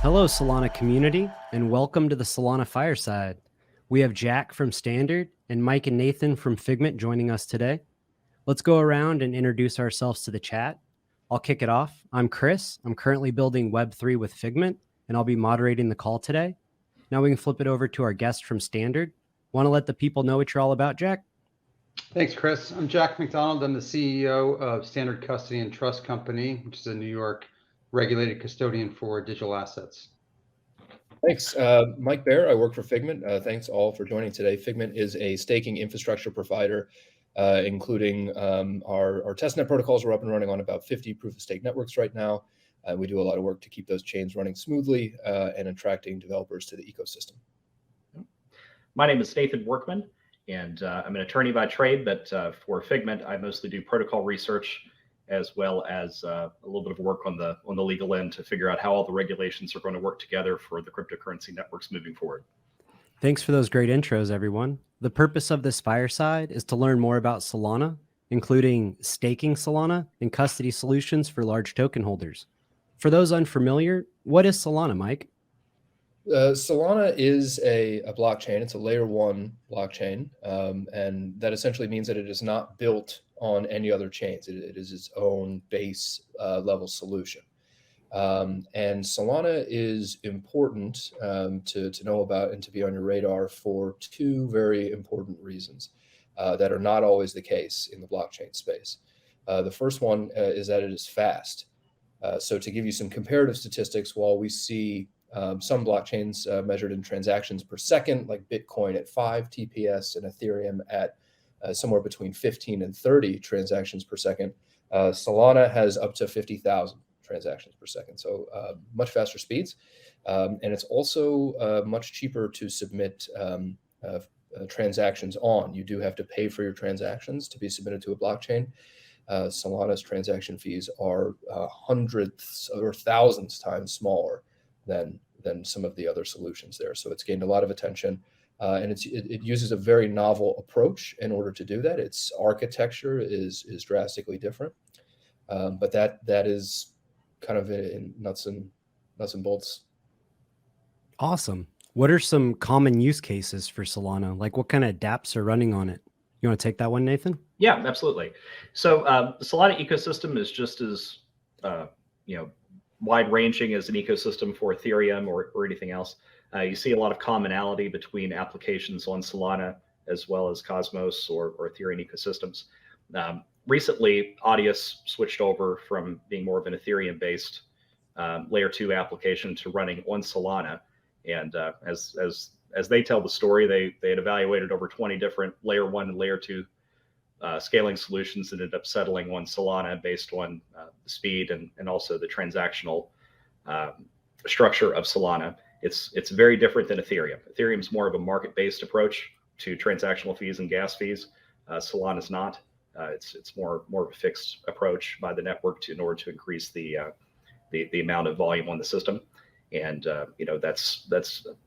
Hello, Solana community, and welcome to the Solana Fireside. We have Jack from Standard and Mike and Nathan from Figment joining us today. Let's go around and introduce ourselves to the chat. I'll kick it off. I'm Chris. I'm currently building Web3 with Figment, and I'll be moderating the call today. Now we can flip it over to our guest from Standard. Want to let the people know what you're all about, Jack? Thanks, Chris. I'm Jack McDonald. I'm the CEO of Standard Custody and Trust Company, which is a New York regulated custodian for digital assets. Thanks. Mike Baer, I work for Figment. Thanks all for joining today. Figment is a staking infrastructure provider, including our testnet protocols. We're up and running on about 50 proof-of-stake networks right now. We do a lot of work to keep those chains running smoothly and attracting developers to the ecosystem. My name is Nathan Workman, and I'm an attorney by trade, but for Figment, I mostly do protocol research as well as a little bit of work on the legal end to figure out how all the regulations are going to work together for the cryptocurrency networks moving forward. Thanks for those great intros, everyone. The purpose of this fireside is to learn more about Solana, including staking Solana and custody solutions for large token holders. For those unfamiliar, what is Solana, Mike? Solana is a blockchain. It's a layer 1 blockchain, and that essentially means that it is not built on any other chains. It is its own base level solution. And Solana is important to know about and to be on your radar for two very important reasons that are not always the case in the blockchain space. The first one is that it is fast. So to give you some comparative statistics, while we see some blockchains measured in transactions per second, like Bitcoin at 5 TPS and Ethereum at somewhere between 15 and 30 transactions per second, Solana has up to 50,000 transactions per second. So much faster speeds. And it's also much cheaper to submit transactions on. You do have to pay for your transactions to be submitted to a blockchain. Solana's transaction fees are hundreds or thousands times smaller than some of the other solutions there. So it's gained a lot of attention. And it uses a very novel approach in order to do that. Its architecture is drastically different, but that is kind of in nuts and bolts. Awesome. What are some common use cases for Solana? Like what kind of dApps are running on it? You want to take that one, Nathan? Yeah, absolutely. So the Solana ecosystem is just as wide-ranging as an ecosystem for Ethereum or anything else. You see a lot of commonality between applications on Solana as well as Cosmos or Ethereum ecosystems. Recently, Audius switched over from being more of an Ethereum-based layer 2 application to running on Solana. And as they tell the story, they had evaluated over 20 different layer 1 and layer 2 scaling solutions and ended up settling on Solana based on the speed and also the transactional structure of Solana. It's very different than Ethereum. Ethereum is more of a market-based approach to transactional fees and gas fees. Solana is not. It's more of a fixed approach by the network in order to increase the amount of volume on the system. And that's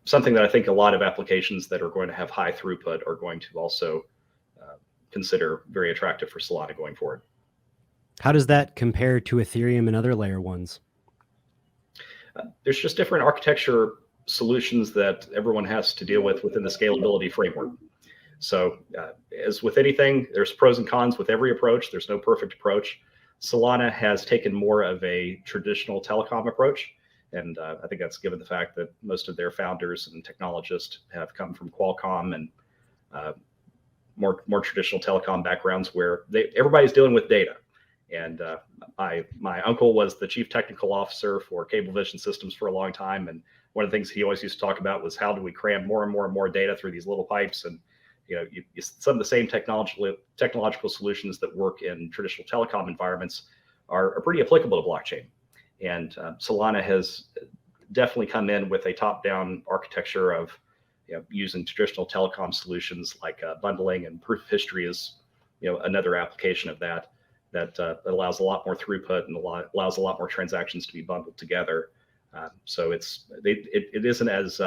something that I think a lot of applications that are going to have high throughput are going to also consider very attractive for Solana going forward. How does that compare to Ethereum and other layer 1s? There's just different architecture solutions that everyone has to deal with within the scalability framework. So as with anything, there's pros and cons with every approach. There's no perfect approach. Solana has taken more of a traditional telecom approach. And I think that's given the fact that most of their founders and technologists have come from Qualcomm and more traditional telecom backgrounds where everybody's dealing with data. And my uncle was the chief technical officer for Cablevision Systems for a long time. And one of the things he always used to talk about was how do we cram more and more data through these little pipes. And some of the same technological solutions that work in traditional telecom environments are pretty applicable to blockchain. And Solana has definitely come in with a top-down architecture of using traditional telecom solutions like bundling, and proof of history is another application of that allows a lot more throughput and allows a lot more transactions to be bundled together. So it isn't as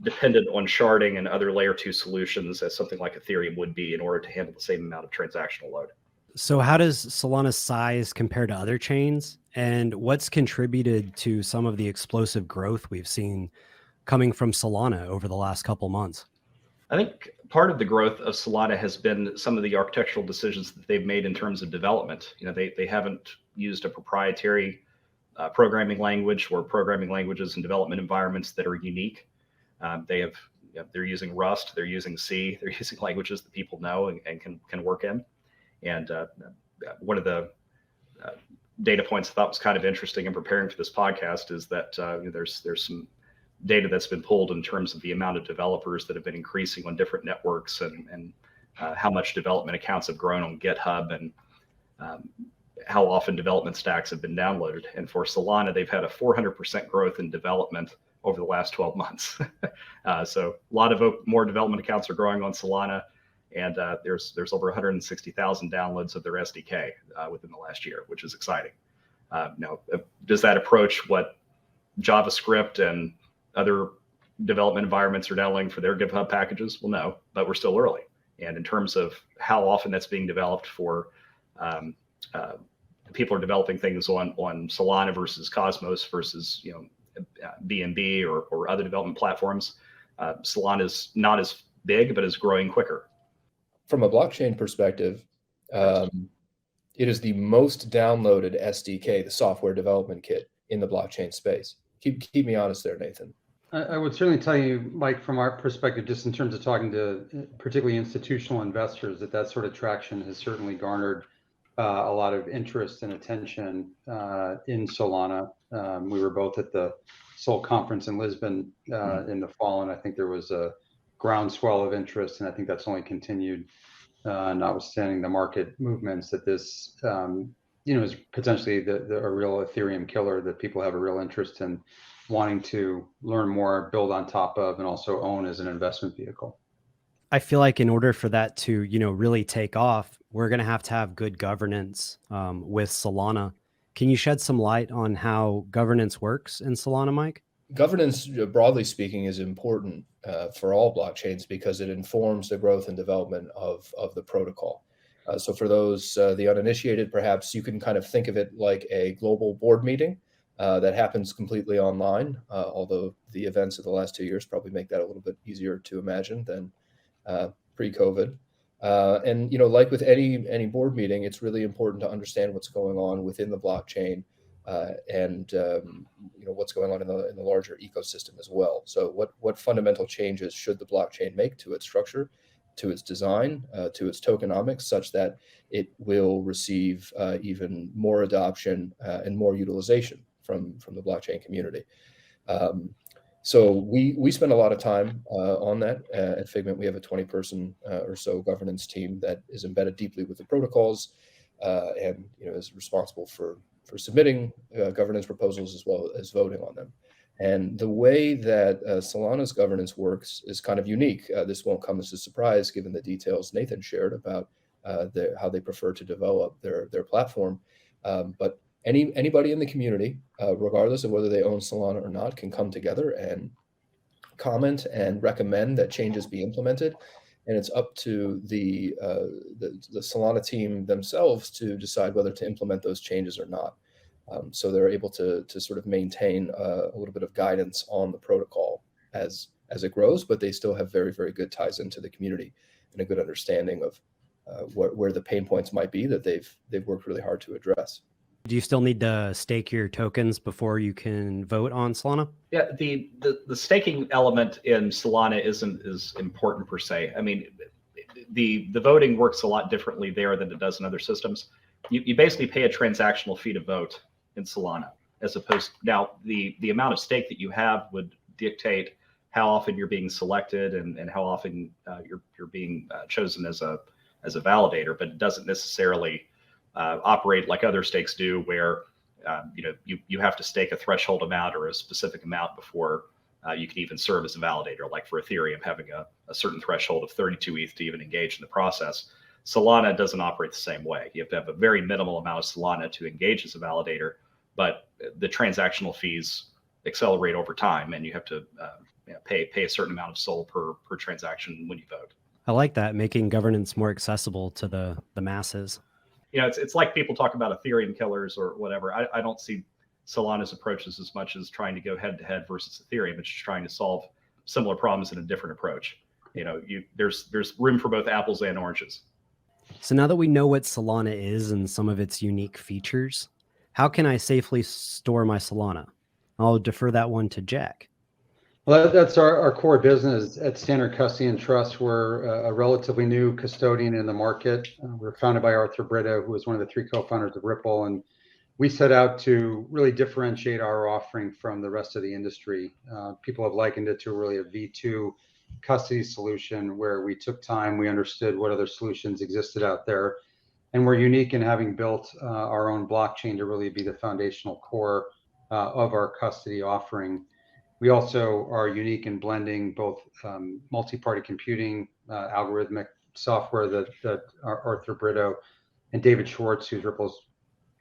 dependent on sharding and other layer 2 solutions as something like Ethereum would be in order to handle the same amount of transactional load. So how does Solana's size compare to other chains? And what's contributed to some of the explosive growth we've seen coming from Solana over the last couple months? I think part of the growth of Solana has been some of the architectural decisions that they've made in terms of development. They haven't used a proprietary programming language or programming languages and development environments that are unique. They're using Rust, they're using C, they're using languages that people know and can work in. And one of the data points I thought was kind of interesting in preparing for this podcast is that there's some data that's been pulled in terms of the amount of developers that have been increasing on different networks and how much development accounts have grown on GitHub and how often development stacks have been downloaded. And for Solana, they've had a 400% growth in development over the last 12 months. So a lot of more development accounts are growing on Solana, and there's over 160,000 downloads of their SDK within the last year, which is exciting. Now, does that approach what JavaScript and other development environments are downloading for their GitHub packages? Well, no, but we're still early. And in terms of how often that's being developed for people are developing things on Solana versus Cosmos versus BNB or other development platforms, Solana is not as big, but is growing quicker. From a blockchain perspective, it is the most downloaded SDK, the software development kit in the blockchain space. Keep me honest there, Nathan. I would certainly tell you, Mike, from our perspective, just in terms of talking to particularly institutional investors, that sort of traction has certainly garnered a lot of interest and attention in Solana. We were both at the Sol conference in Lisbon in the fall, and I think there was a groundswell of interest, and I think that's only continued, notwithstanding the market movements, that this is potentially a real Ethereum killer that people have a real interest in wanting to learn more, build on top of, and also own as an investment vehicle. I feel like in order for that to, really take off, we're going to have good governance with Solana. Can you shed some light on how governance works in Solana, Mike? Governance, broadly speaking, is important for all blockchains because it informs the growth and development of the protocol. So for those, the uninitiated, perhaps you can kind of think of it like a global board meeting that happens completely online, although the events of the last 2 years probably make that a little bit easier to imagine than pre-COVID. And like with any board meeting, it's really important to understand what's going on within the blockchain and what's going on in the larger ecosystem as well. So what fundamental changes should the blockchain make to its structure, to its design, to its tokenomics, such that it will receive even more adoption and more utilization from the blockchain community. So we spend a lot of time on that at Figment. We have a 20-person or so governance team that is embedded deeply with the protocols and is responsible for submitting governance proposals as well as voting on them. And the way that Solana's governance works is kind of unique. This won't come as a surprise given the details Nathan shared about how they prefer to develop their platform. But anybody in the community, regardless of whether they own Solana or not, can come together and comment and recommend that changes be implemented. And it's up to the Solana team themselves to decide whether to implement those changes or not. So they're able to sort of maintain a little bit of guidance on the protocol as it grows, but they still have very, very good ties into the community and a good understanding of where the pain points might be that they've worked really hard to address. Do you still need to stake your tokens before you can vote on Solana? Yeah, the staking element in Solana isn't as important per se. I mean, the voting works a lot differently there than it does in other systems. You basically pay a transactional fee to vote in Solana, as opposed now the amount of stake that you have would dictate how often you're being selected and how often you're being chosen as a validator, but it doesn't necessarily operate like other stakes do, where you have to stake a threshold amount or a specific amount before you can even serve as a validator. Like for Ethereum, having a certain threshold of 32 ETH to even engage in the process. Solana doesn't operate the same way. You have to have a very minimal amount of Solana to engage as a validator, but the transactional fees accelerate over time, and you have to pay a certain amount of SOL per transaction when you vote. I like that, making governance more accessible to the masses. it's like people talk about Ethereum killers or whatever. I don't see Solana's approaches as much as trying to go head to head versus Ethereum. It's just trying to solve similar problems in a different approach. There's room for both apples and oranges. So now that we know what Solana is and some of its unique features, how can I safely store my Solana? I'll defer that one to Jack. Well, that's our core business at Standard Custody and Trust. We're a relatively new custodian in the market. We're founded by Arthur Brito, who was one of the 3 co-founders of Ripple. And we set out to really differentiate our offering from the rest of the industry. People have likened it to really a V2 custody solution where we took time, we understood what other solutions existed out there. And we're unique in having built our own blockchain to really be the foundational core of our custody offering. We also are unique in blending both multi-party computing, algorithmic software that Arthur Brito and David Schwartz, who's Ripple's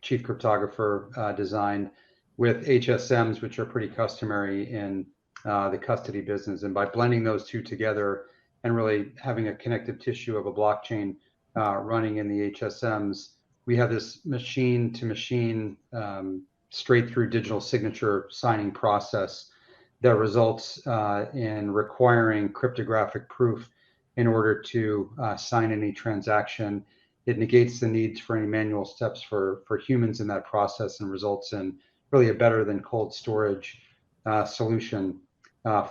chief cryptographer, designed, with HSMs, which are pretty customary in the custody business. And by blending those two together and really having a connective tissue of a blockchain running in the HSMs, we have this machine-to-machine straight through digital signature signing process that results in requiring cryptographic proof in order to sign any transaction. It negates the need for any manual steps for humans in that process and results in really a better than cold storage solution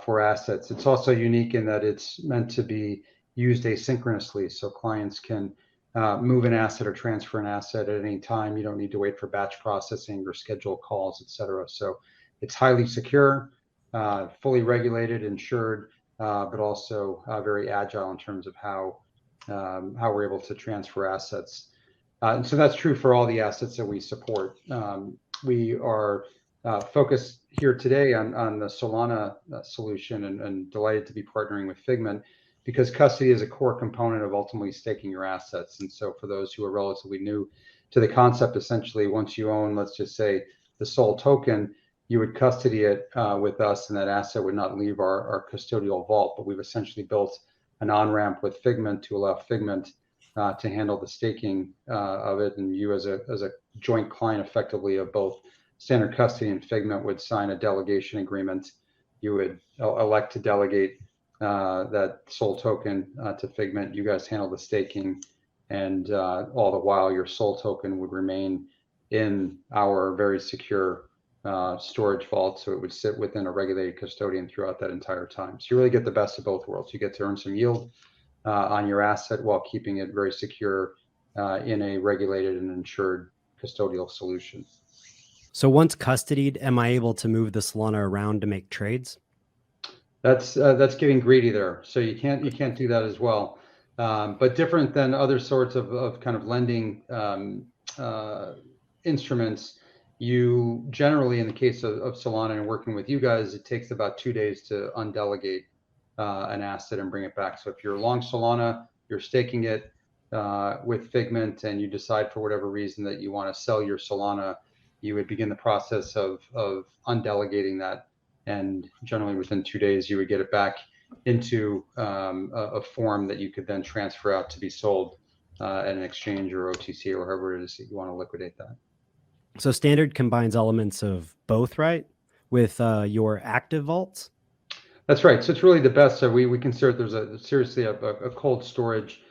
for assets. It's also unique in that it's meant to be used asynchronously, so clients can move an asset or transfer an asset at any time. You don't need to wait for batch processing or schedule calls, et cetera. So it's highly secure, fully regulated, insured, but also very agile in terms of how we're able to transfer assets. And so that's true for all the assets that we support. We are focused here today on the Solana solution and delighted to be partnering with Figment because custody is a core component of ultimately staking your assets. And so for those who are relatively new to the concept, essentially once you own, let's just say, the SOL token, you would custody it with us, and that asset would not leave our custodial vault. But we've essentially built an on-ramp with Figment to allow Figment to handle the staking of it, and you as a joint client effectively of both Standard Custody and Figment would sign a delegation agreement. You would elect to delegate that SOL token to Figment. You guys handle the staking, and all the while your SOL token would remain in our very secure storage vault, so it would sit within a regulated custodian throughout that entire time. So you really get the best of both worlds. You get to earn some yield on your asset while keeping it very secure in a regulated and insured custodial solution. So once custodied, am I able to move the Solana around to make trades? That's getting greedy there. So you can't do that as well. But different than other sorts of kind of lending instruments, you generally, in the case of Solana and working with you guys, it takes about 2 days to undelegate an asset and bring it back. So if you're long Solana, you're staking it with Figment, and you decide for whatever reason that you want to sell your Solana, you would begin the process of undelegating that. And generally within 2 days, you would get it back into a form that you could then transfer out to be sold at an exchange or OTC or however it is that you want to liquidate that. So Standard combines elements of both, right? With your active vaults? That's right. So it's really the best. So we consider there's seriously a cold storage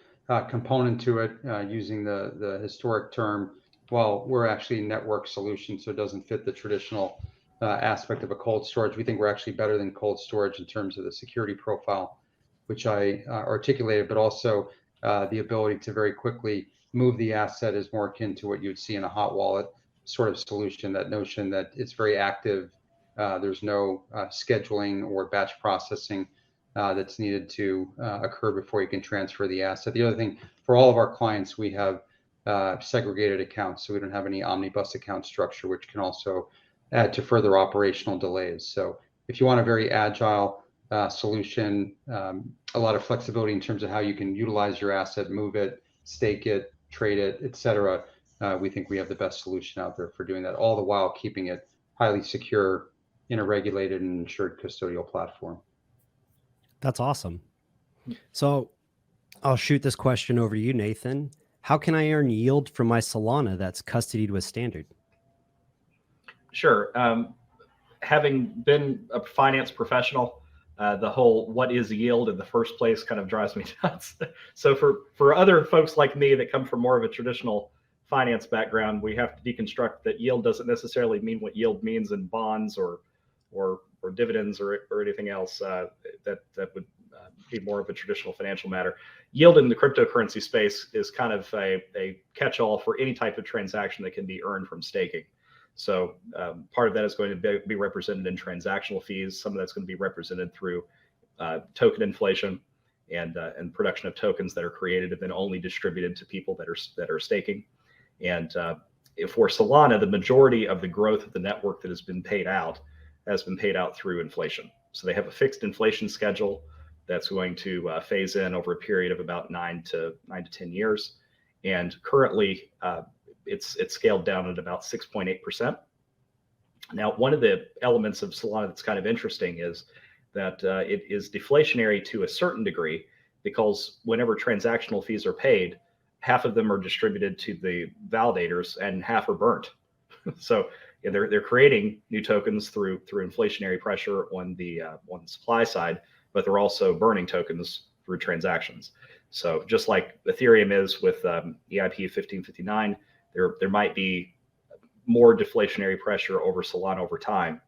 component to it, using the historic term. Well, we're actually a network solution, so it doesn't fit the traditional aspect of a cold storage. We think we're actually better than cold storage in terms of the security profile, which I articulated, but also the ability to very quickly move the asset is more akin to what you would see in a hot wallet sort of solution, that notion that it's very active. There's no scheduling or batch processing that's needed to occur before you can transfer the asset. The other thing, for all of our clients, we have segregated accounts, so we don't have any omnibus account structure, which can also add to further operational delays. So if you want a very agile solution, a lot of flexibility in terms of how you can utilize your asset, move it, stake it, trade it, et cetera, we think we have the best solution out there for doing that, all the while keeping it highly secure in a regulated and insured custodial platform. That's awesome. So I'll shoot this question over to you, Nathan. How can I earn yield from my Solana that's custodied with Standard? Sure. Having been a finance professional, the whole what is yield in the first place kind of drives me nuts. So for other folks like me that come from more of a traditional finance background, we have to deconstruct that yield doesn't necessarily mean what yield means in bonds or dividends or anything else that would be more of a traditional financial matter. Yield in the cryptocurrency space is kind of a catch-all for any type of transaction that can be earned from staking. So part of that is going to be represented in transactional fees. Some of that's going to be represented through token inflation and production of tokens that are created and then only distributed to people that are staking. And for Solana, the majority of the growth of the network that has been paid out through inflation. So they have a fixed inflation schedule that's going to phase in over a period of about 9 to 10 years. And currently, it's scaled down at about 6.8%. Now, one of the elements of Solana that's kind of interesting is that it is deflationary to a certain degree, because whenever transactional fees are paid, half of them are distributed to the validators and half are burnt. So they're creating new tokens through inflationary pressure on the supply side, but they're also burning tokens through transactions. So just like Ethereum is with EIP 1559, there might be more deflationary pressure over Solana over time,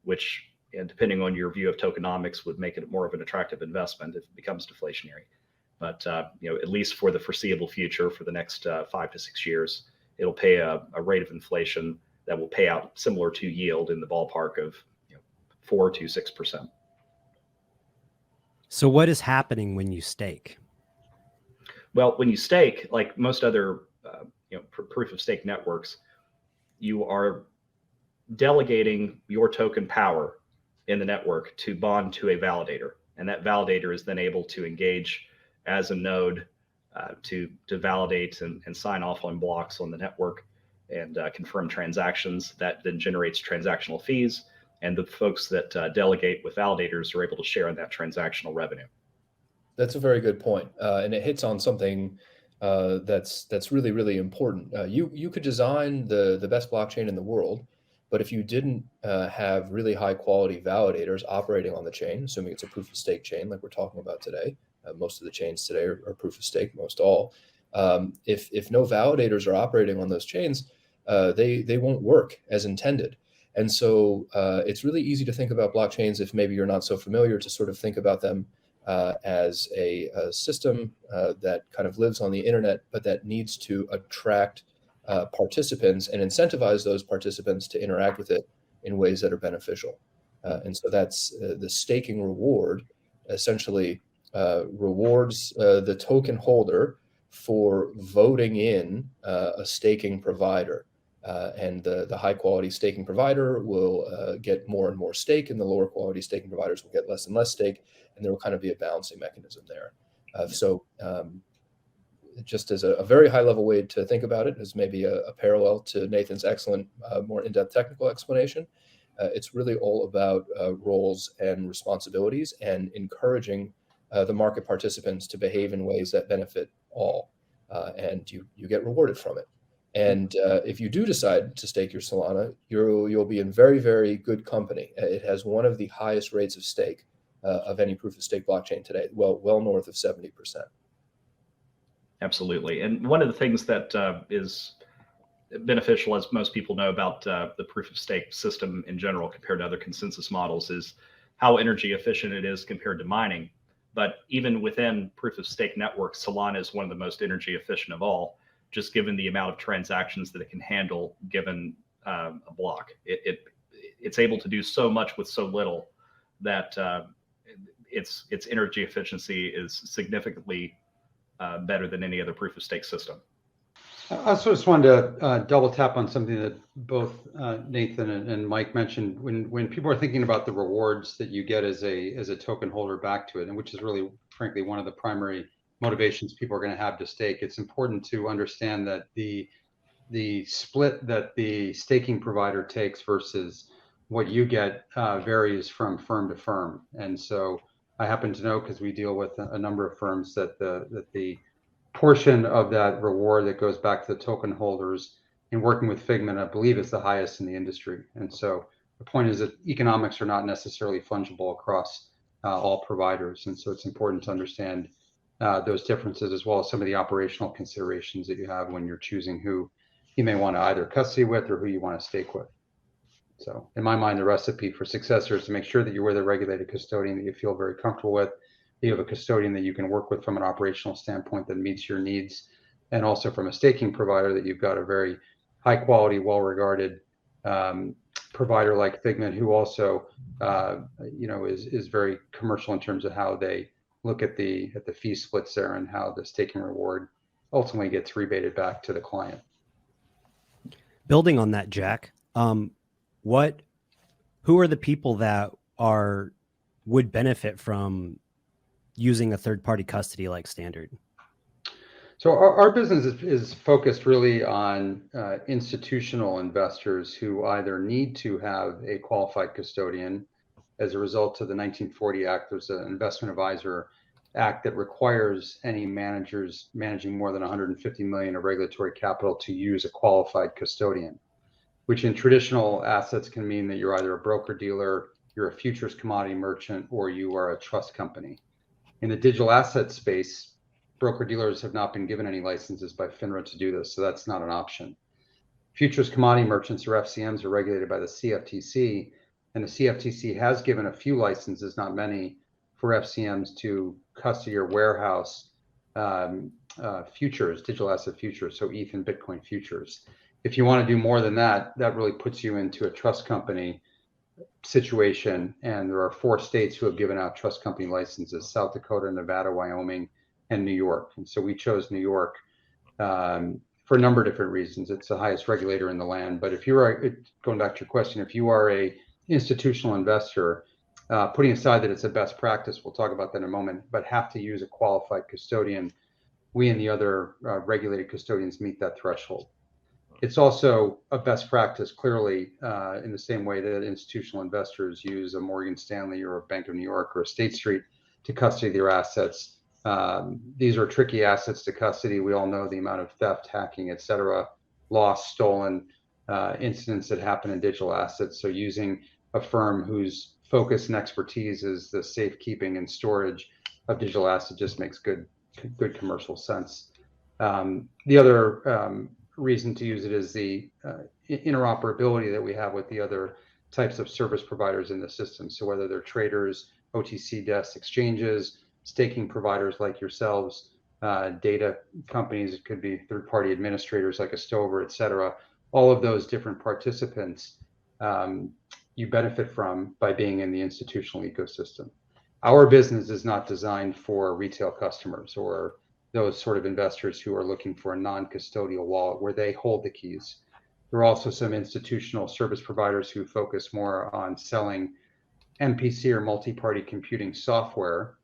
which, and depending on your view of tokenomics, would make it more of an attractive investment if it becomes deflationary. But at least for the foreseeable future, for the next 5 to 6 years, it'll pay a rate of inflation that will pay out similar to yield in the ballpark of 4 to 6%. So what is happening when you stake? Well, when you stake, like most other proof of stake networks, you are delegating your token power in the network to bond to a validator, and that validator is then able to engage as a node to validate and sign off on blocks on the network and confirm transactions. That then generates transactional fees, and the folks that delegate with validators are able to share in that transactional revenue. That's a very good point, and it hits on something that's really, really important. You could design the best blockchain in the world, but if you didn't have really high quality validators operating on the chain, assuming it's a proof of stake chain like we're talking about today, most of the chains today are proof of stake, most all. If no validators are operating on those chains, they won't work as intended. And so it's really easy to think about blockchains, if maybe you're not so familiar, to sort of think about them as a system that kind of lives on the internet, but that needs to attract participants and incentivize those participants to interact with it in ways that are beneficial. And so that's the staking reward essentially rewards the token holder for voting in a staking provider. And the high quality staking provider will get more and more stake, and the lower quality staking providers will get less and less stake, and there will kind of be a balancing mechanism there. So just as a very high level way to think about it, as maybe a parallel to Nathan's excellent, more in-depth technical explanation, it's really all about roles and responsibilities and encouraging the market participants to behave in ways that benefit all, and you get rewarded from it. And if you do decide to stake your Solana, you'll be in very, very good company. It has one of the highest rates of stake of any proof of stake blockchain today, well north of 70%. Absolutely. And one of the things that is beneficial, as most people know about the proof of stake system in general compared to other consensus models, is how energy efficient it is compared to mining. But even within proof of stake networks, Solana is one of the most energy efficient of all, just given the amount of transactions that it can handle given a block. It's able to do so much with so little that its energy efficiency is significantly better than any other proof of stake system. I also just wanted to double tap on something that both Nathan and Mike mentioned. When people are thinking about the rewards that you get as a token holder back to it, and which is really, frankly, one of the primary motivations people are going to have to stake, it's important to understand that the split that the staking provider takes versus what you get varies from firm to firm. And so I happen to know, because we deal with a number of firms, that the portion of that reward that goes back to the token holders in working with Figment, I believe, is the highest in the industry. And so the point is that economics are not necessarily fungible across all providers. And so it's important to understand those differences, as well as some of the operational considerations that you have when you're choosing who you may want to either custody with or who you want to stake with. So in my mind, the recipe for success is to make sure that you're with a regulated custodian that you feel very comfortable with, that you have a custodian that you can work with from an operational standpoint that meets your needs, and also from a staking provider that you've got a very high quality, well-regarded provider like Figment, who also is very commercial in terms of how they look at the fee splits there and how the staking reward ultimately gets rebated back to the client. Building on that, Jack, who are the people that would benefit from using a third-party custody like Standard? So our business is focused really on institutional investors who either need to have a qualified custodian as a result of the 1940 Act. There's an Investment Advisor Act that requires any managers managing more than 150 million of regulatory capital to use a qualified custodian, which in traditional assets can mean that you're either a broker dealer, you're a futures commodity merchant, or you are a trust company. In the digital asset space, broker dealers have not been given any licenses by FINRA to do this, so that's not an option. Futures commodity merchants, or FCMs, are regulated by the CFTC, and the CFTC has given a few licenses, not many, for FCMs to custody or warehouse futures, digital asset futures, so ETH and Bitcoin futures. If you want to do more than that, that really puts you into a trust company situation. And there are 4 states who have given out trust company licenses: South Dakota, Nevada, Wyoming, and New York. And so we chose New York for a number of different reasons. It's the highest regulator in the land. But if you are, going back to your question, if you are a institutional investor, putting aside that it's a best practice, we'll talk about that in a moment, but have to use a qualified custodian, we and the other regulated custodians meet that threshold. It's also a best practice, clearly, in the same way that institutional investors use a Morgan Stanley or a Bank of New York or a State Street to custody their assets. These are tricky assets to custody. We all know the amount of theft, hacking, et cetera, lost, stolen incidents that happen in digital assets. So using a firm whose focus and expertise is the safekeeping and storage of digital assets just makes good commercial sense. The other reason to use it is the interoperability that we have with the other types of service providers in the system. So whether they're traders, OTC desks, exchanges, staking providers like yourselves, data companies, it could be third-party administrators like a Stover, et cetera, all of those different participants you benefit from by being in the institutional ecosystem. Our business is not designed for retail customers or those sort of investors who are looking for a non-custodial wallet where they hold the keys. There are also some institutional service providers who focus more on selling MPC or multi-party computing software,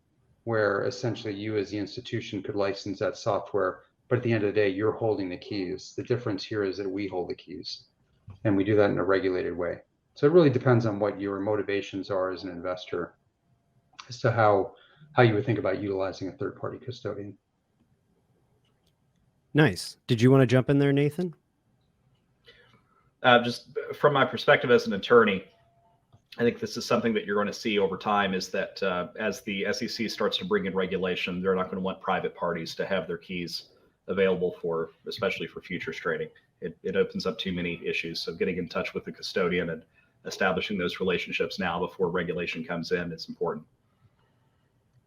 where essentially you as the institution could license that software, but at the end of the day, you're holding the keys. The difference here is that we hold the keys, and we do that in a regulated way. So it really depends on what your motivations are as an investor as to how you would think about utilizing a third-party custodian. Nice. Did you want to jump in there, Nathan? Just from my perspective as an attorney, I think this is something that you're going to see over time, is that as the SEC starts to bring in regulation, they're not going to want private parties to have their keys available for, especially for futures trading. It opens up too many issues. So getting in touch with the custodian and establishing those relationships now before regulation comes in is important.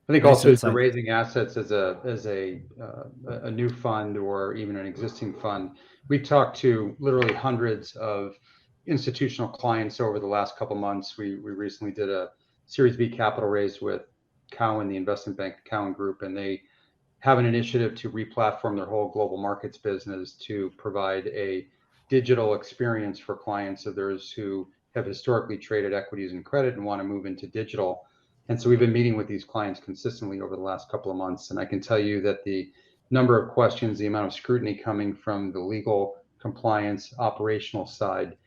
I think also if you're raising assets as a new fund or even an existing fund, we've talked to literally hundreds of institutional clients over the last couple months. We recently did a Series B capital raise with Cowen, the investment bank Cowen Group, and they have an initiative to re-platform their whole global markets business to provide a digital experience for clients of theirs who have historically traded equities and credit and want to move into digital. And so we've been meeting with these clients consistently over the last couple of months. And I can tell you that the number of questions, the amount of scrutiny coming from the legal, compliance, operational side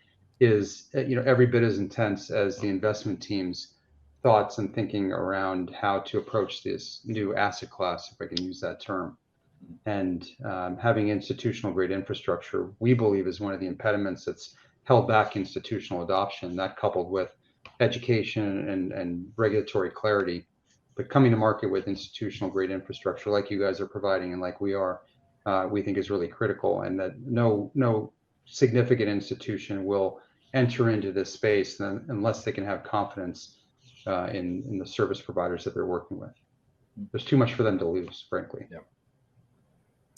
is, every bit as intense as the investment team's thoughts and thinking around how to approach this new asset class, if I can use that term. And having institutional grade infrastructure, we believe, is one of the impediments that's held back institutional adoption. That, coupled with education and regulatory clarity, but coming to market with institutional grade infrastructure like you guys are providing and like we are, we think is really critical, and that no significant institution will enter into this space unless they can have confidence in the service providers that they're working with. There's too much for them to lose, frankly. Yeah.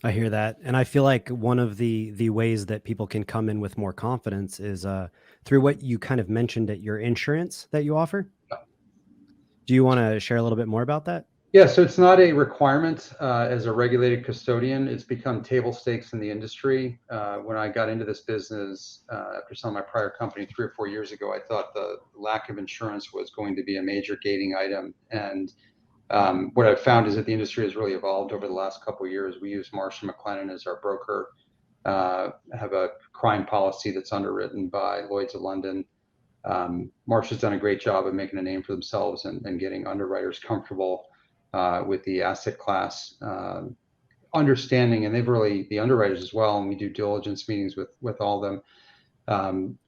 I hear that. And I feel like one of the ways that people can come in with more confidence is through what you kind of mentioned at your insurance that you offer. Do you want to share a little bit more about that? Yeah, so it's not a requirement as a regulated custodian. It's become table stakes in the industry. When I got into this business after selling my prior company 3 or 4 years ago, I thought the lack of insurance was going to be a major gating item. And what I've found is that the industry has really evolved over the last couple of years. We use Marsh & McLennan as our broker, have a crime policy that's underwritten by Lloyd's of London. Marsh has done a great job of making a name for themselves and getting underwriters comfortable with the asset class, understanding, and they've really, the underwriters as well, and we do diligence meetings with all of them,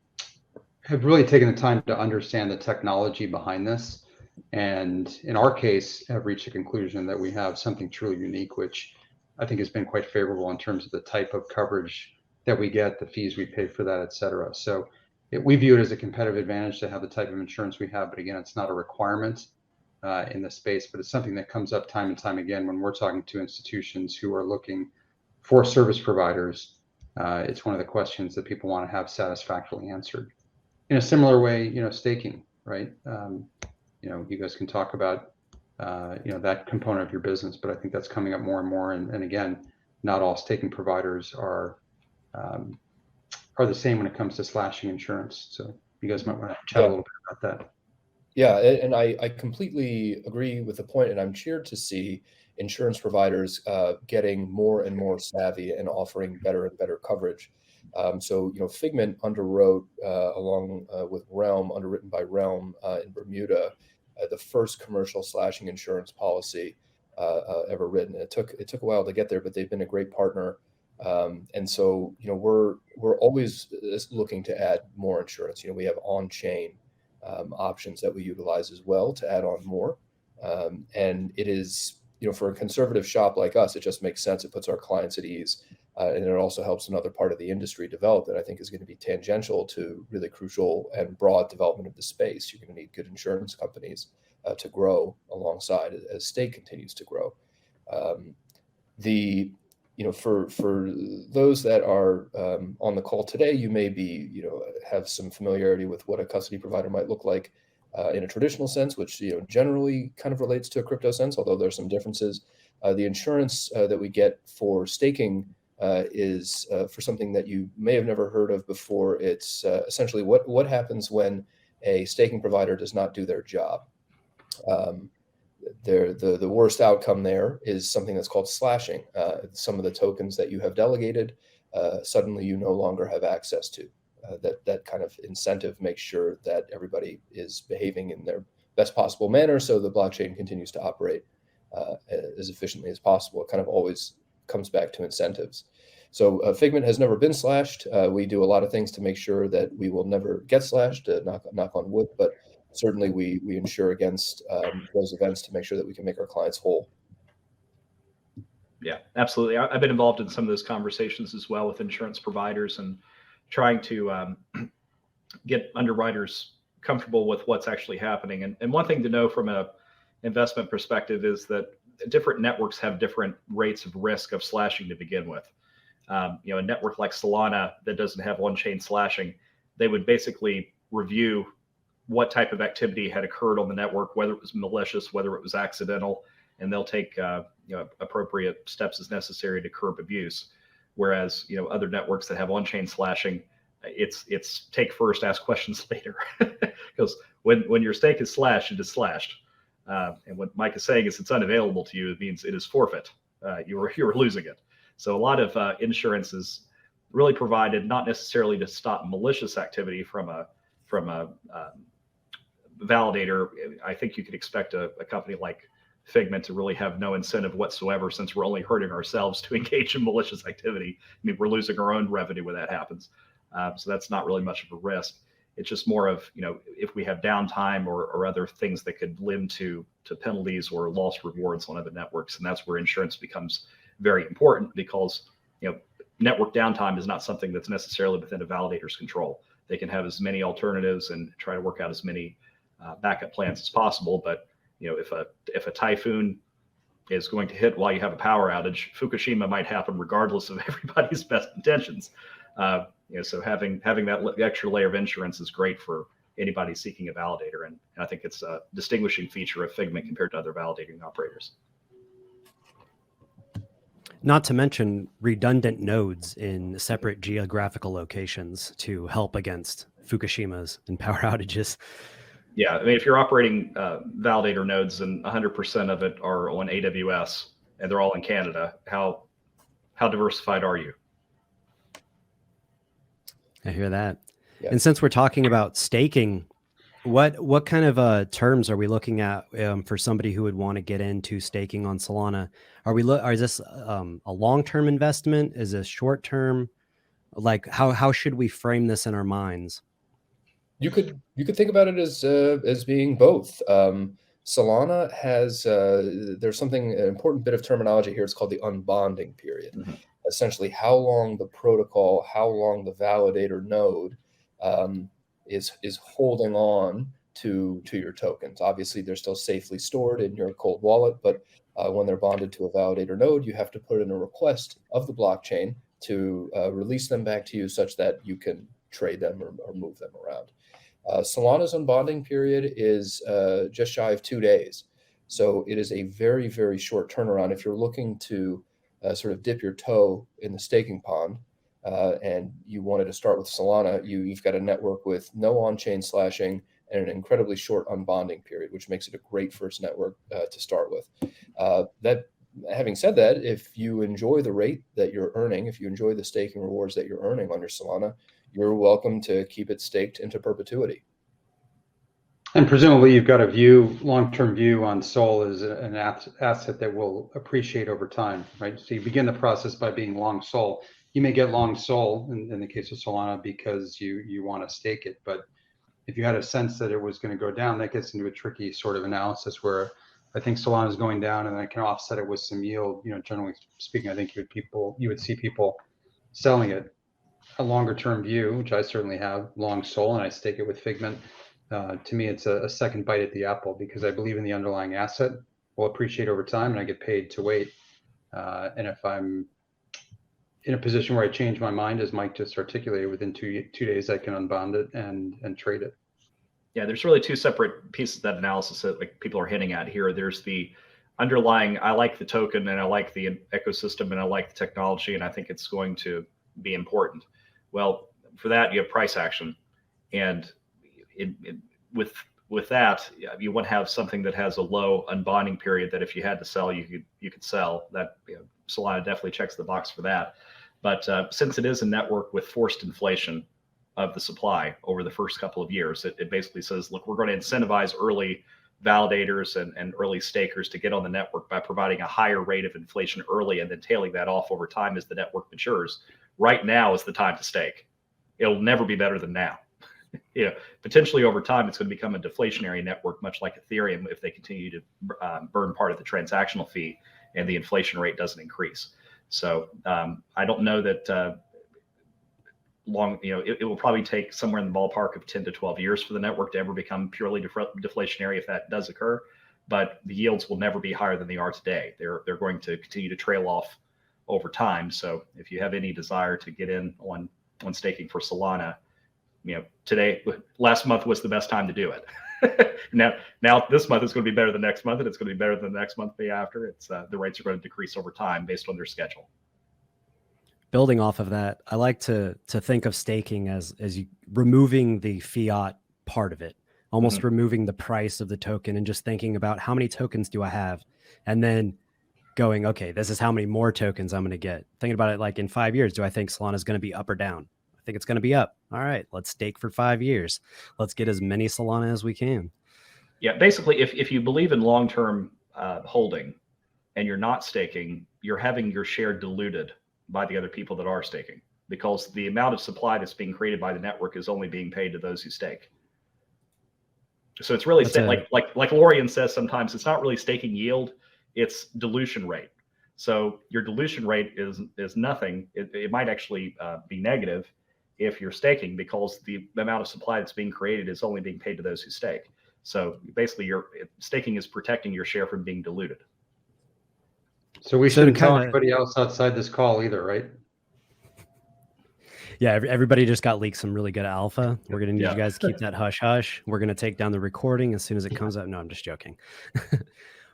have really taken the time to understand the technology behind this. And in our case, have reached a conclusion that we have something truly unique, which I think has been quite favorable in terms of the type of coverage that we get, the fees we pay for that, et cetera. So we view it as a competitive advantage to have the type of insurance we have. But again, it's not a requirement in the space, but it's something that comes up time and time again when we're talking to institutions who are looking for service providers. It's one of the questions that people want to have satisfactorily answered. In a similar way, staking, right? You guys can talk about, that component of your business, but I think that's coming up more and more. And again, not all staking providers are the same when it comes to slashing insurance. So you guys might want to chat a little bit about that. Yeah, and I completely agree with the point, and I'm cheered to see insurance providers getting more and more savvy and offering better and better coverage. So, Figment underwrote along with Realm, underwritten by Realm in Bermuda, the first commercial slashing insurance policy ever written. It took a while to get there, but they've been a great partner. And so, we're always looking to add more insurance. We have on-chain options that we utilize as well to add on more. And it is, for a conservative shop like us, it just makes sense. It puts our clients at ease. And it also helps another part of the industry develop that I think is going to be tangential to really crucial and broad development of the space. You're going to need good insurance companies to grow alongside as state continues to grow. For those that are on the call today, you may be, have some familiarity with what a custody provider might look like in a traditional sense, which, generally kind of relates to a crypto sense, although there's some differences. The insurance that we get for staking is for something that you may have never heard of before. It's essentially what happens when a staking provider does not do their job. The worst outcome there is something that's called slashing. Some of the tokens that you have delegated, suddenly you no longer have access to. That kind of incentive makes sure that everybody is behaving in their best possible manner, so the blockchain continues to operate as efficiently as possible. It kind of always comes back to incentives. So Figment has never been slashed. We do a lot of things to make sure that we will never get slashed, knock on wood, but certainly we insure against those events to make sure that we can make our clients whole. Yeah, absolutely. I've been involved in some of those conversations as well with insurance providers and trying to get underwriters comfortable with what's actually happening. And one thing to know from an investment perspective is that different networks have different rates of risk of slashing to begin with. A network like Solana that doesn't have on-chain slashing, they would basically review what type of activity had occurred on the network, whether it was malicious, whether it was accidental, and they'll take appropriate steps as necessary to curb abuse. Whereas other networks that have on-chain slashing, it's take first, ask questions later. Because when your stake is slashed, it is slashed. And what Mike is saying is it's unavailable to you. It means it is forfeit. You're losing it. So a lot of insurance is really provided not necessarily to stop malicious activity from a validator. I think you could expect a company like Figment to really have no incentive whatsoever, since we're only hurting ourselves to engage in malicious activity. I mean, we're losing our own revenue when that happens. So that's not really much of a risk. It's just more of, if we have downtime or other things that could lend to penalties or lost rewards on other networks. And that's where insurance becomes very important, because, network downtime is not something that's necessarily within a validator's control. They can have as many alternatives and try to work out as many backup plans as possible. But if a typhoon is going to hit while you have a power outage, Fukushima might happen regardless of everybody's best intentions. So having that extra layer of insurance is great for anybody seeking a validator, and I think it's a distinguishing feature of Figment compared to other validating operators. Not to mention redundant nodes in separate geographical locations to help against Fukushimas and power outages. Yeah, I mean, if you're operating validator nodes and 100% of it are on AWS and they're all in Canada, how diversified are you? I hear that. Yeah. And since we're talking about staking, what kind of terms are we looking at for somebody who would want to get into staking on Solana? Is this a long-term investment? Is this short-term? Like how should we frame this in our minds? You could think about it as being both. Solana has there's an important bit of terminology here. It's called the unbonding period. Mm-hmm. Essentially, how long the protocol, how long the validator node is holding on to your tokens. Obviously, they're still safely stored in your cold wallet, but when they're bonded to a validator node, you have to put in a request of the blockchain to release them back to you, such that you can trade them or move them around. Solana's unbonding period is just shy of 2 days. So it is a very, very short turnaround. If you're looking to sort of dip your toe in the staking pond and you wanted to start with Solana, you've got a network with no on-chain slashing and an incredibly short unbonding period, which makes it a great first network to start with. Having said that, if you enjoy the rate that you're earning, if you enjoy the staking rewards that you're earning under Solana, you're welcome to keep it staked into perpetuity. And presumably you've got a long-term view on Sol as an asset that will appreciate over time, right? So you begin the process by being long Sol. You may get long Sol in the case of Solana because you want to stake it. But if you had a sense that it was going to go down, that gets into a tricky sort of analysis where I think Solana is going down and I can offset it with some yield. Generally speaking, I think you would see people selling it. A longer term view, which I certainly have, long Sol, and I stake it with Figment. To me, it's a second bite at the apple because I believe in the underlying asset will appreciate over time, and I get paid to wait. And if I'm in a position where I change my mind, as Mike just articulated, within two days, I can unbond it and trade it. Yeah, there's really two separate pieces of that analysis that like people are hinting at here. There's the underlying, I like the token and I like the ecosystem and I like the technology and I think it's going to be important. Well, for that, you have price action. And with that, you want to have something that has a low unbonding period that if you had to sell, you could sell. That Solana definitely checks the box for that. But since it is a network with forced inflation of the supply over the first couple of years, it basically says, look, we're going to incentivize early validators and early stakers to get on the network by providing a higher rate of inflation early and then tailing that off over time as the network matures. Right now is the time to stake. It'll never be better than now. Potentially over time, it's going to become a deflationary network, much like Ethereum, if they continue to burn part of the transactional fee and the inflation rate doesn't increase. So I don't know that it will probably take somewhere in the ballpark of 10 to 12 years for the network to ever become purely deflationary if that does occur. But the yields will never be higher than they are today. They're going to continue to trail off over time. So if you have any desire to get in on staking for Solana, last month was the best time to do it. now this month is going to be better than next month, and it's going to be better than the next month the after. It's the rates are going to decrease over time based on their schedule. Building off of that, I like to think of staking as you removing the fiat part of it, almost removing the price of the token and just thinking about how many tokens do I have, and then going, okay, this is how many more tokens I'm going to get. Thinking about it like in 5 years, do I think Solana is going to be up or down? I think it's going to be up. All right, let's stake for 5 years. Let's get as many Solana as we can. Yeah, basically, if you believe in long-term holding and you're not staking, you're having your share diluted by the other people that are staking, because the amount of supply that's being created by the network is only being paid to those who stake. So it's really like Lorian says sometimes, it's not really staking yield, it's dilution rate. So your dilution rate is nothing. It might actually be negative if you're staking, because the amount of supply that's being created is only being paid to those who stake. So basically, staking is protecting your share from being diluted. So we shouldn't tell anybody else outside this call either, right? Yeah, everybody just got leaked some really good alpha. We're going to need you guys to keep that hush hush. We're going to take down the recording as soon as it comes out. No, I'm just joking.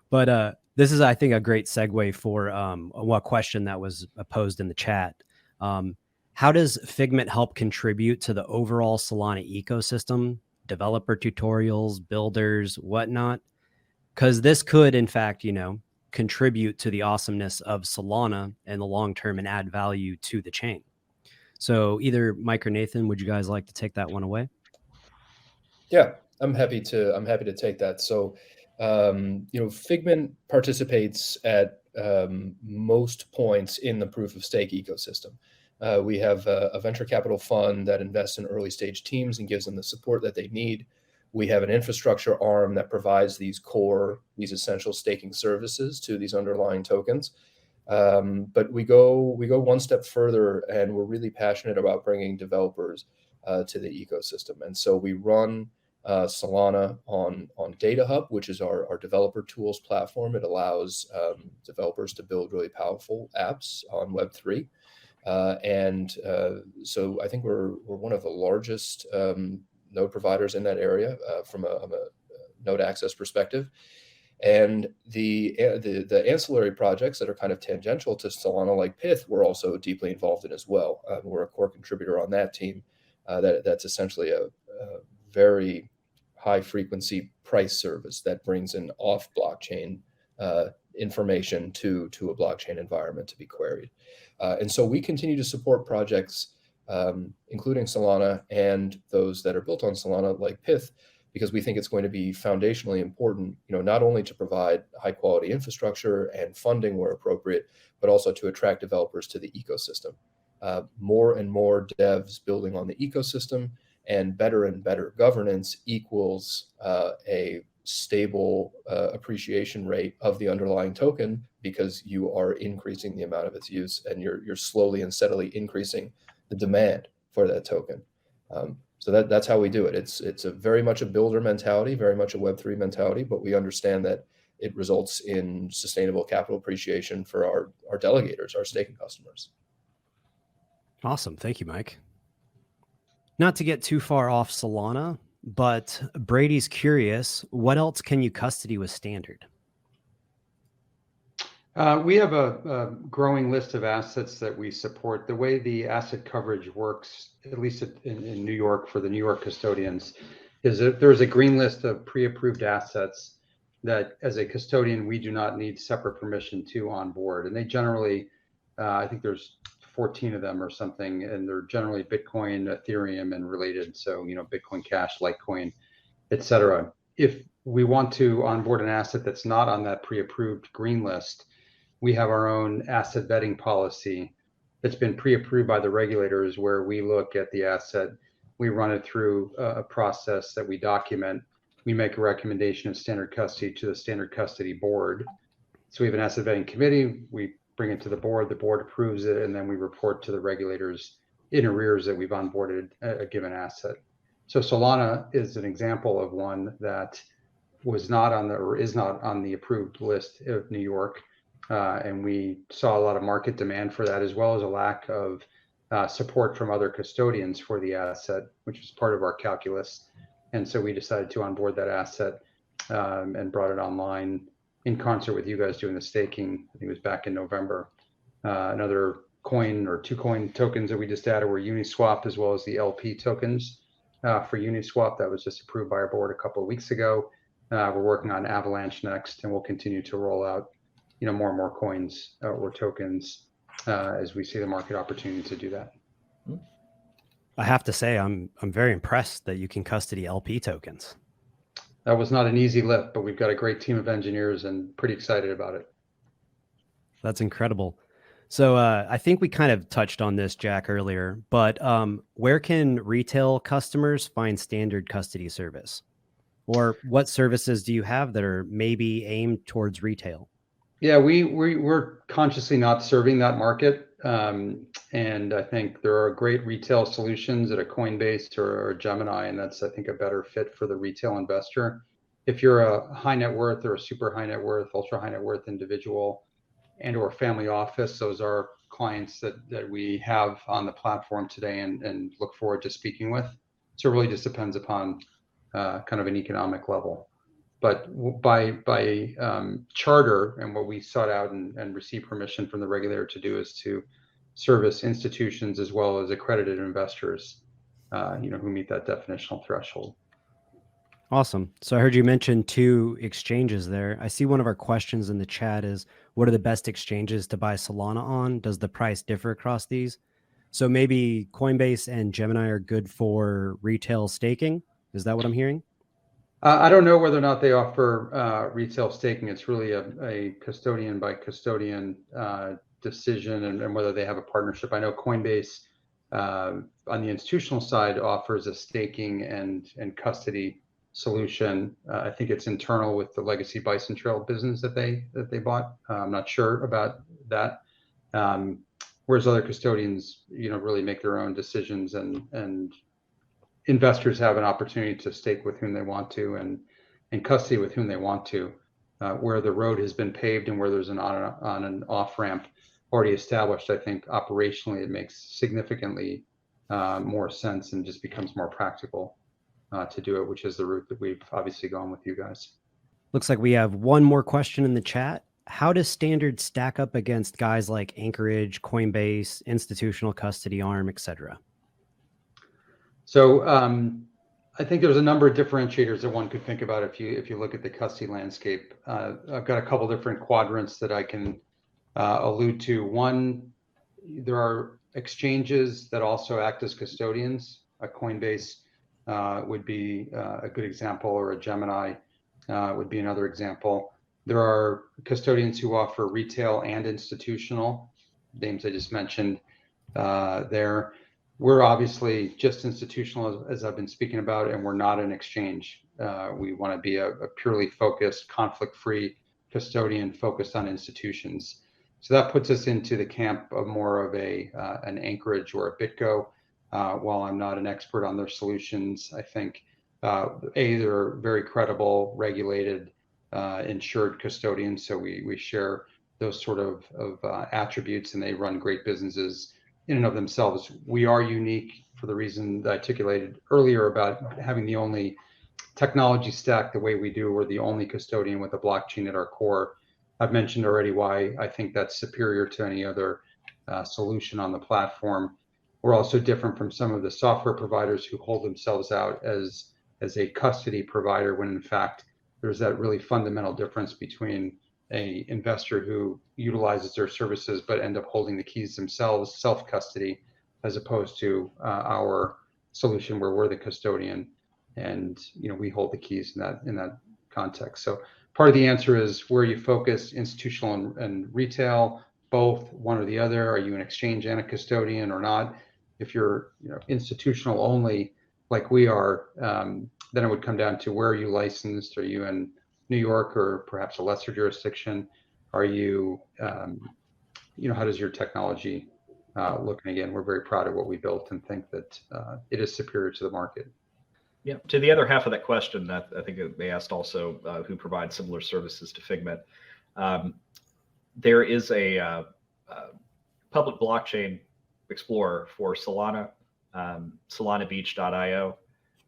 But this is, I think, a great segue for a question that was posed in the chat. How does Figment help contribute to the overall Solana ecosystem, developer tutorials, builders, whatnot? Because this could, in fact, contribute to the awesomeness of Solana in the long term and add value to the chain. So either Mike or Nathan, would you guys like to take that one away? Yeah, I'm happy to take that. So, Figment participates at most points in the proof of stake ecosystem. We have a venture capital fund that invests in early stage teams and gives them the support that they need. We have an infrastructure arm that provides these essential staking services to these underlying tokens. But we go one step further, and we're really passionate about bringing developers to the ecosystem. And so we run Solana on Data Hub, which is our developer tools platform. It allows developers to build really powerful apps on Web3. So I think we're one of the largest node providers in that area from a node access perspective. And the ancillary projects that are kind of tangential to Solana, like Pith, we're also deeply involved in as well. We're a core contributor on that team. That's essentially a very high frequency price service that brings in off blockchain information to a blockchain environment to be queried. And so we continue to support projects, including Solana and those that are built on Solana, like Pith, because we think it's going to be foundationally important, not only to provide high quality infrastructure and funding where appropriate, but also to attract developers to the ecosystem. More and more devs building on the ecosystem, and better governance equals a stable appreciation rate of the underlying token, because you are increasing the amount of its use, and you're slowly and steadily increasing the demand for that token. So that's how we do it. It's a very much a builder mentality, very much a Web3 mentality, but we understand that it results in sustainable capital appreciation for our delegators, our staking customers. Awesome. Thank you, Mike. Not to get too far off Solana, but Brady's curious, what else can you custody with Standard? We have a growing list of assets that we support. The way the asset coverage works, at least in New York for the New York custodians, is that there's a green list of pre-approved assets that as a custodian, we do not need separate permission to onboard. And they generally, I think there's 14 of them or something, and they're generally Bitcoin, Ethereum, and related. So, Bitcoin Cash, Litecoin, et cetera. If we want to onboard an asset that's not on that pre-approved green list, we have our own asset vetting policy that's been pre-approved by the regulators, where we look at the asset, we run it through a process that we document. We make a recommendation of standard custody to the standard custody board. So we have an asset vetting committee, we bring it to the board approves it, and then we report to the regulators in arrears that we've onboarded a given asset. So Solana is an example of one that was not on or is not on the approved list of New York. And we saw a lot of market demand for that, as well as a lack of support from other custodians for the asset, which is part of our calculus. And so we decided to onboard that asset and brought it online in concert with you guys doing the staking. I think it was back in November. Another coin or two coin tokens that we just added were Uniswap, as well as the LP tokens for Uniswap. That was just approved by our board a couple of weeks ago. We're working on Avalanche next, and we'll continue to roll out more and more coins or tokens as we see the market opportunity to do that. I have to say, I'm very impressed that you can custody LP tokens. that was not an easy lift, but we've got a great team of engineers and pretty excited about it. That's incredible. So I think we kind of touched on this, Jack, earlier, but where can retail customers find standard custody service? Or what services do you have that are maybe aimed towards retail? Yeah, we're consciously not serving that market. And I think there are great retail solutions at a Coinbase or a Gemini, and that's, I think, a better fit for the retail investor. If you're a high net worth or a super high net worth, ultra high net worth individual and or family office, those are clients that we have on the platform today and look forward to speaking with. So it really just depends upon kind of an economic level. But by charter, and what we sought out and received permission from the regulator to do, is to service institutions as well as accredited investors, who meet that definitional threshold. Awesome. So I heard you mention 2 exchanges there. I see one of our questions in the chat is, what are the best exchanges to buy Solana on? Does the price differ across these? So maybe Coinbase and Gemini are good for retail staking. Is that what I'm hearing? I don't know whether or not they offer retail staking. It's really a custodian by custodian decision, and whether they have a partnership. I know Coinbase on the institutional side offers a staking and custody solution. I think it's internal with the legacy Bison Trail business that they bought. I'm not sure about that. Whereas other custodians, really make their own decisions, and investors have an opportunity to stake with whom they want to and custody with whom they want to, where the road has been paved and where there's an on and off ramp already established. I think operationally it makes significantly more sense and just becomes more practical to do it, which is the route that we've obviously gone with you guys. Looks like we have one more question in the chat. How does Standard stack up against guys like Anchorage, Coinbase, institutional custody, ARM, etc.? So I think there's a number of differentiators that one could think about if you look at the custody landscape. I've got a couple different quadrants that I can allude to. One, there are exchanges that also act as custodians. A Coinbase would be a good example, or a Gemini would be another example. There are custodians who offer retail and institutional, names I just mentioned there. We're obviously just institutional, as I've been speaking about, and we're not an exchange. We want to be a purely focused, conflict-free custodian focused on institutions. So that puts us into the camp of more of an Anchorage or a BitGo. While I'm not an expert on their solutions, I think they're very credible, regulated, insured custodians. So we share those sort of attributes, and they run great businesses in and of themselves. We are unique for the reason that I articulated earlier about having the only technology stack the way we do. We're the only custodian with a blockchain at our core. I've mentioned already why I think that's superior to any other solution on the platform. We're also different from some of the software providers who hold themselves out as a custody provider, when in fact there's that really fundamental difference between an investor who utilizes their services but end up holding the keys themselves, self-custody, as opposed to our solution where we're the custodian and we hold the keys in that context. So part of the answer is, where you focus, institutional and retail, both, one or the other. Are you an exchange and a custodian or not? If you're institutional only, like we are, then it would come down to, where are you licensed? Are you in New York or perhaps a lesser jurisdiction? Are you, how does your technology look? And again, we're very proud of what we built and think that it is superior to the market. Yeah. To the other half of that question, I think they asked also who provides similar services to Figment. There is a public blockchain explorer for Solana, solanabeach.io,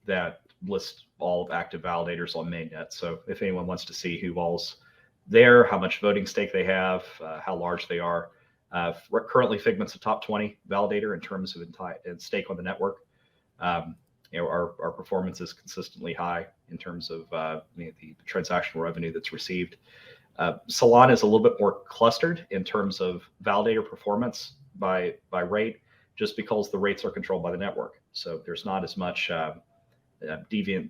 that lists all of active validators on mainnet. So if anyone wants to see who all's there, how much voting stake they have, how large they are. Currently, Figment's a top 20 validator in terms of stake on the network. Our performance is consistently high in terms of the transactional revenue that's received. Solana is a little bit more clustered in terms of validator performance by rate, just because the rates are controlled by the network. So there's not as much deviant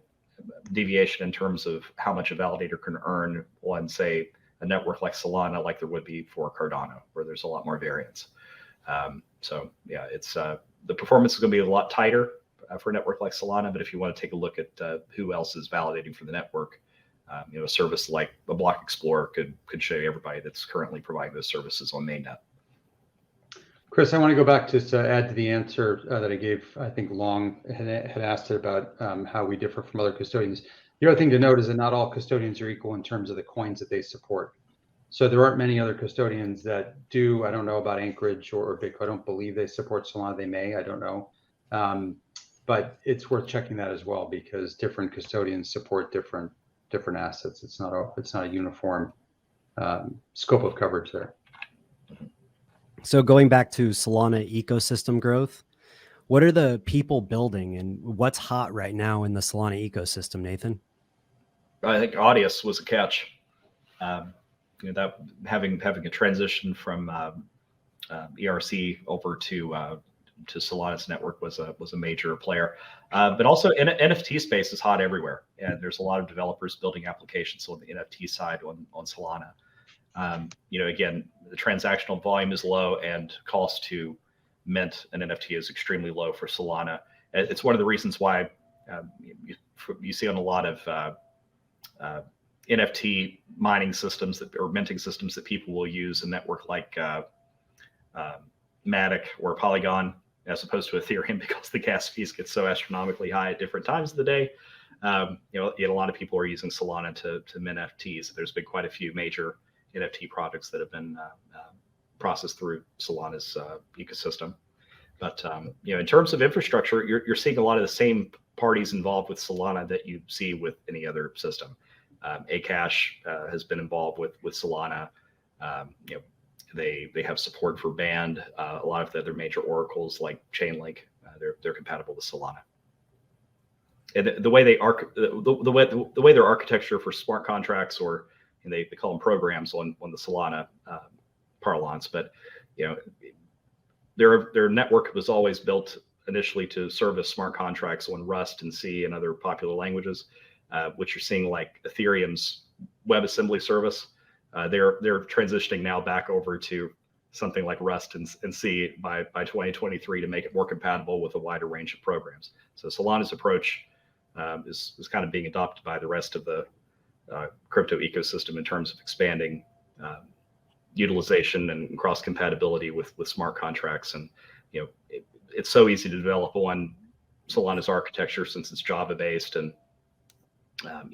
deviation in terms of how much a validator can earn on, say, a network like Solana, like there would be for Cardano, where there's a lot more variance. So yeah, it's the performance is going to be a lot tighter for a network like Solana. But if you want to take a look at who else is validating for the network, a service like a Block Explorer could show you everybody that's currently providing those services on mainnet. Chris, I want to go back just to add to the answer that I gave. I think Long had asked it about how we differ from other custodians. The other thing to note is that not all custodians are equal in terms of the coins that they support. So there aren't many other custodians that do. I don't know about Anchorage or Bitcoin. I don't believe they support Solana. They may. I don't know. But it's worth checking that as well, because different custodians support different assets. It's not a uniform scope of coverage there. So going back to Solana ecosystem growth, what are the people building and what's hot right now in the Solana ecosystem, Nathan? I think Audius was a catch. That having a transition from ERC over to Solana's network was a major player. But also NFT space is hot everywhere, and there's a lot of developers building applications on the NFT side on Solana. Again, the transactional volume is low, and cost to mint an NFT is extremely low for Solana. It's one of the reasons why you see on a lot of NFT mining systems or minting systems that people will use a network like Matic or Polygon as opposed to Ethereum, because the gas fees get so astronomically high at different times of the day. Yet a lot of people are using Solana to mint NFTs. There's been quite a few major NFT projects that have been processed through Solana's ecosystem. But in terms of infrastructure, you're seeing a lot of the same parties involved with Solana that you see with any other system. Akash has been involved with Solana. They have support for Band. A lot of the other major oracles like Chainlink, they're compatible with Solana. And the way their architecture for smart contracts, or they call them programs on the Solana parlance, but their network was always built initially to service smart contracts on Rust and C and other popular languages, which you're seeing like Ethereum's WebAssembly service. They're transitioning now back over to something like Rust and C by 2023 to make it more compatible with a wider range of programs. So Solana's approach is kind of being adopted by the rest of the crypto ecosystem in terms of expanding utilization and cross compatibility with smart contracts. And it's so easy to develop on Solana's architecture since it's Java based, and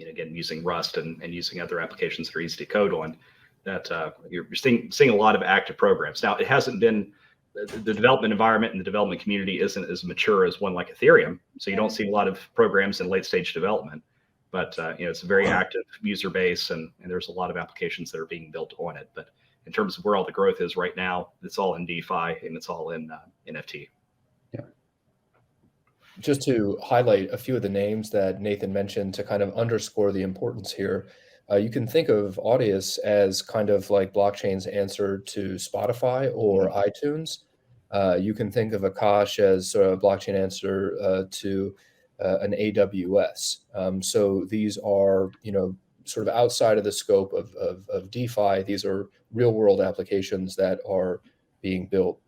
again, using Rust and using other applications that are easy to code on, that you're seeing a lot of active programs. Now, it hasn't been, the development environment and the development community isn't as mature as one like Ethereum, so you don't see a lot of programs in late stage development. But it's a very active user base, and there's a lot of applications that are being built on it. But in terms of where all the growth is right now, it's all in DeFi and it's all in NFT. Yeah. Just to highlight a few of the names that Nathan mentioned to kind of underscore the importance here, you can think of Audius as kind of like blockchain's answer to Spotify or iTunes. You can think of Akash as sort of a blockchain answer to an AWS. So these are, sort of outside of the scope of DeFi. These are real world applications that are being built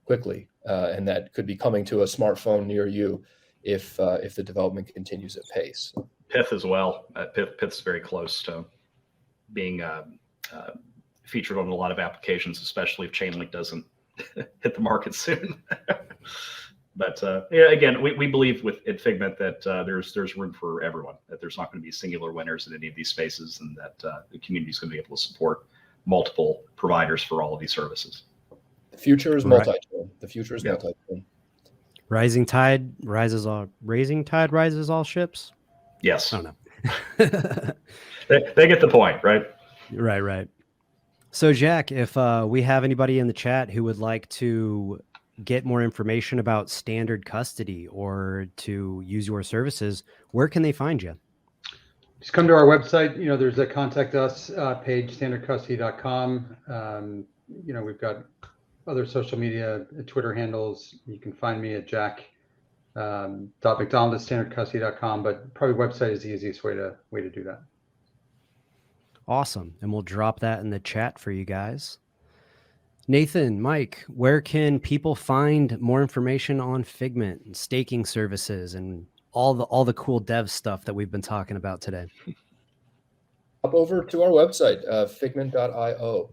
quickly, and that could be coming to a smartphone near you if the development continues at pace. Pith as well. Pith's very close to being featured on a lot of applications, especially if Chainlink doesn't hit the market soon. But again, we believe in Figment that there's room for everyone, that there's not going to be singular winners in any of these spaces, and that the community is going to be able to support multiple providers for all of these services. The future is multi-chain. The future is multi-chain. Rising tide rises all ships. Yes. I don't know. they get the point, right? Right. So Jack, if we have anybody in the chat who would like to get more information about standard custody or to use your services, where can they find you? Just come to our website. There's a contact us page, standardcustody.com. We've got other social media, Twitter handles. You can find me at Jack .mcdonald@standardcustody.com, but probably website is the easiest way to do that. Awesome. And we'll drop that in the chat for you guys. Nathan, Mike, where can people find more information on Figment and staking services and all the cool dev stuff that we've been talking about today? Hop over to our website, figment.io.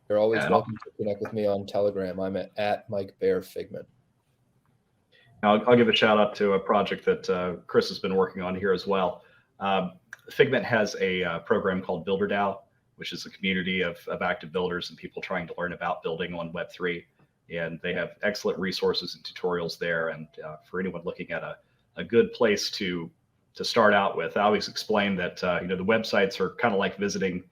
You're always welcome to connect with me on Telegram. I'm at Mike Baer Figment. I'll give a shout out to a project that Chris has been working on here as well. Figment has a program called BuilderDAO, which is a community of active builders and people trying to learn about building on Web3. And they have excellent resources and tutorials there. And for anyone looking at a good place to start out with, I always explain that the websites are kind of like visiting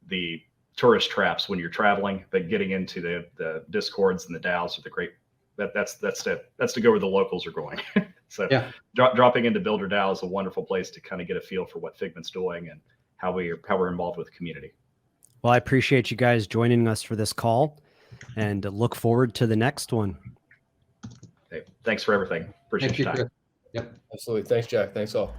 the tourist traps when you're traveling, but getting into the Discords and the DAOs are the great. That's to go where the locals are going. So yeah. Dropping into BuilderDAO is a wonderful place to kind of get a feel for what Figment's doing and how we're involved with the community. Well, I appreciate you guys joining us for this call and look forward to the next one. Hey, thanks for everything. Appreciate your time. Yep. Absolutely. Thanks, Jack. Thanks all.